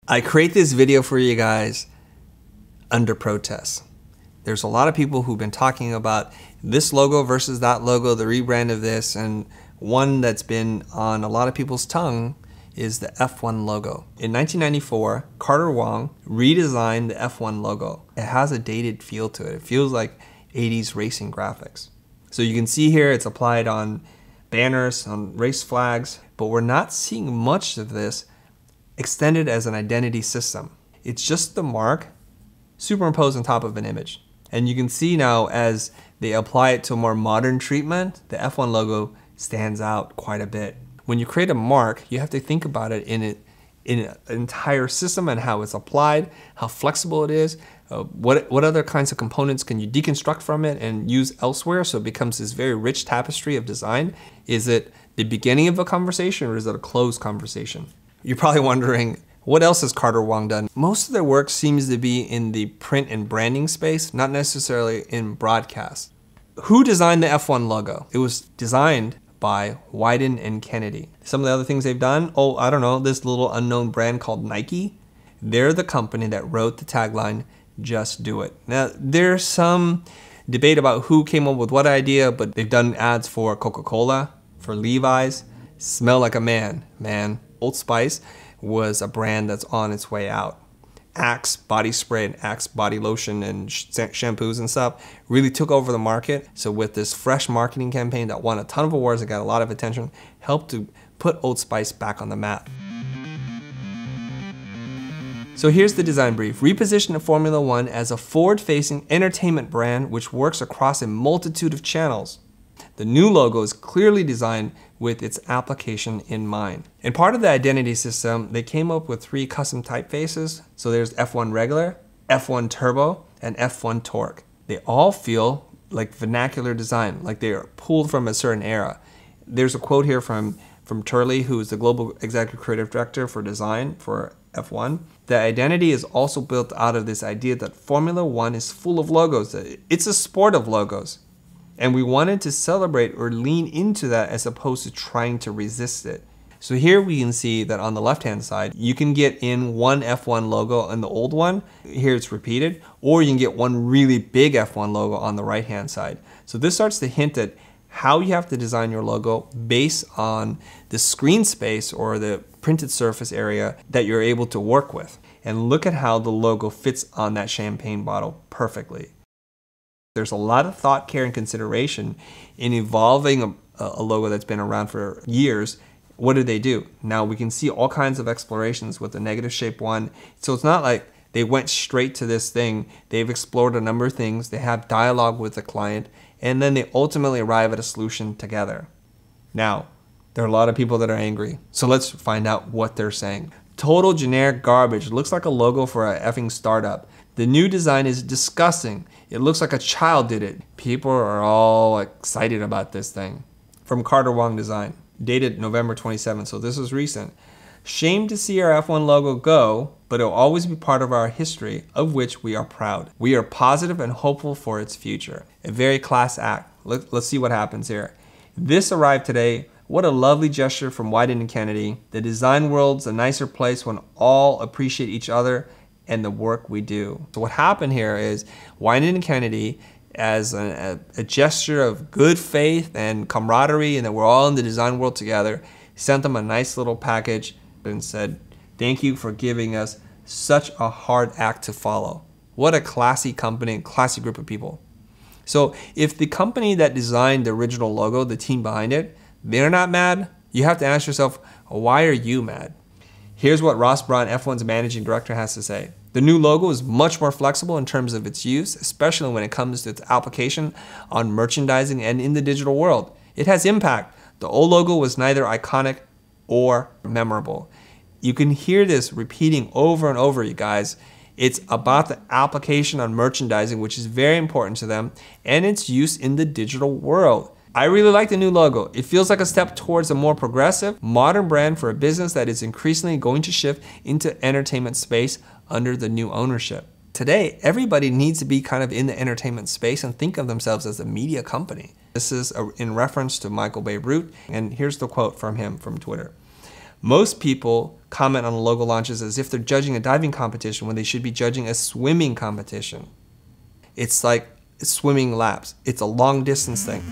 I create this video for you guys under protest. There's a lot of people who've been talking about this logo versus that logo, the rebrand of this, and one that's been on a lot of people's tongue is the F1 logo. In 1994, Carter Wong redesigned the F1 logo. It has a dated feel to it. It feels like 80s racing graphics. So you can see here it's applied on banners, on race flags, but we're not seeing much of this extended as an identity system. It's just the mark superimposed on top of an image. And you can see now as they apply it to a more modern treatment, the F1 logo stands out quite a bit. When you create a mark, you have to think about it in an entire system and how it's applied, how flexible it is, what other kinds of components can you deconstruct from it and use elsewhere so it becomes this very rich tapestry of design. Is it the beginning of a conversation or is it a closed conversation? You're probably wondering, what else has Carter Wong done? Most of their work seems to be in the print and branding space, not necessarily in broadcast. Who designed the F1 logo? It was designed by Wieden and Kennedy. Some of the other things they've done, I don't know, this little unknown brand called Nike. They're the company that wrote the tagline, "Just do it." Now, there's some debate about who came up with what idea, but they've done ads for Coca-Cola, for Levi's, smell like a man. Old Spice was a brand that's on its way out. Axe body spray and Axe body lotion and shampoos and stuff really took over the market. So with this fresh marketing campaign that won a ton of awards and got a lot of attention, helped to put Old Spice back on the map. So here's the design brief. Reposition the Formula One as a forward-facing entertainment brand which works across a multitude of channels. The new logo is clearly designed with its application in mind. And part of the identity system, they came up with 3 custom typefaces. So there's F1 regular, F1 turbo, and F1 torque. They all feel like vernacular design, like they are pulled from a certain era. There's a quote here from Turley, who is the global executive creative director for design for F1. The identity is also built out of this idea that Formula One is full of logos. It's a sport of logos. And we wanted to celebrate or lean into that as opposed to trying to resist it. So here we can see that on the left-hand side, you can get in one F1 logo in the old one. Here it's repeated, or you can get one really big F1 logo on the right-hand side. So this starts to hint at how you have to design your logo based on the screen space or the printed surface area that you're able to work with. And look at how the logo fits on that champagne bottle perfectly. There's a lot of thought, care, and consideration in evolving a logo that's been around for years. What did they do? Now we can see all kinds of explorations with the negative shape one. So it's not like they went straight to this thing. They've explored a number of things. They have dialogue with the client, and then they ultimately arrive at a solution together. Now, there are a lot of people that are angry. So let's find out what they're saying. Total generic garbage. Looks like a logo for a effing startup. The new design is disgusting. It looks like a child did it. People are all excited about this thing. From Carter Wong Design, dated November 27th, so this is recent. Shame to see our F1 logo go, but it will always be part of our history, of which we are proud. We are positive and hopeful for its future. A very class act. Let's see what happens here. This arrived today. What a lovely gesture from Wieden and Kennedy. The design world's a nicer place when all appreciate each other and the work we do. So what happened here is Wieden and Kennedy, as a gesture of good faith and camaraderie and that we're all in the design world together, sent them a nice little package and said, thank you for giving us such a hard act to follow. What a classy company and classy group of people. So if the company that designed the original logo, the team behind it, they're not mad, you have to ask yourself, why are you mad? Here's what Ross Braun, F1's managing director, has to say. The new logo is much more flexible in terms of its use, especially when it comes to its application on merchandising and in the digital world. It has impact. The old logo was neither iconic or memorable. You can hear this repeating over and over, you guys. It's about the application on merchandising, which is very important to them, and its use in the digital world. I really like the new logo. It feels like a step towards a more progressive, modern brand for a business that is increasingly going to shift into entertainment space under the new ownership. Today, everybody needs to be kind of in the entertainment space and think of themselves as a media company. This is in reference to Michael Bierut, and here's the quote from him from Twitter. Most people comment on the logo launches as if they're judging a diving competition when they should be judging a swimming competition. It's like swimming laps. It's a long distance thing.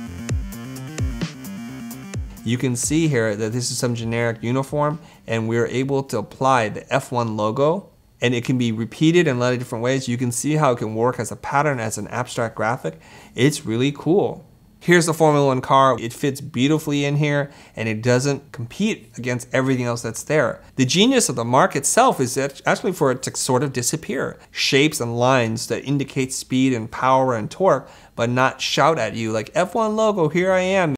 You can see here that this is some generic uniform, and we're able to apply the F1 logo, and it can be repeated in a lot of different ways. You can see how it can work as a pattern, as an abstract graphic. It's really cool. Here's the Formula One car. It fits beautifully in here, and it doesn't compete against everything else that's there. The genius of the mark itself is actually for it to sort of disappear. Shapes and lines that indicate speed and power and torque, but not shout at you like, F1 logo, here I am.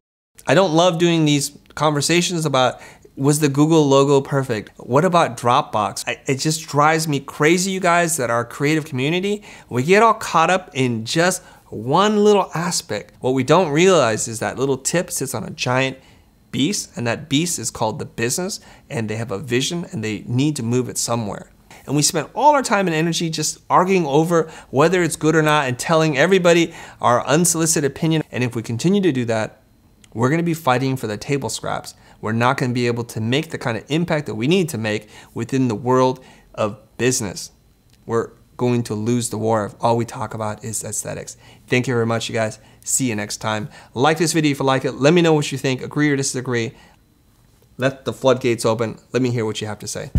I don't love doing these conversations about, was the Google logo perfect? What about Dropbox? It just drives me crazy, you guys, that our creative community, we get all caught up in just one little aspect. What we don't realize is that little tip sits on a giant beast, and that beast is called the business, and they have a vision and they need to move it somewhere. And we spend all our time and energy just arguing over whether it's good or not and telling everybody our unsolicited opinion. And if we continue to do that, we're gonna be fighting for the table scraps. We're not gonna be able to make the kind of impact that we need to make within the world of business. We're going to lose the war if all we talk about is aesthetics. Thank you very much, you guys. See you next time. Like this video if you like it. Let me know what you think. Agree or disagree. Let the floodgates open. Let me hear what you have to say.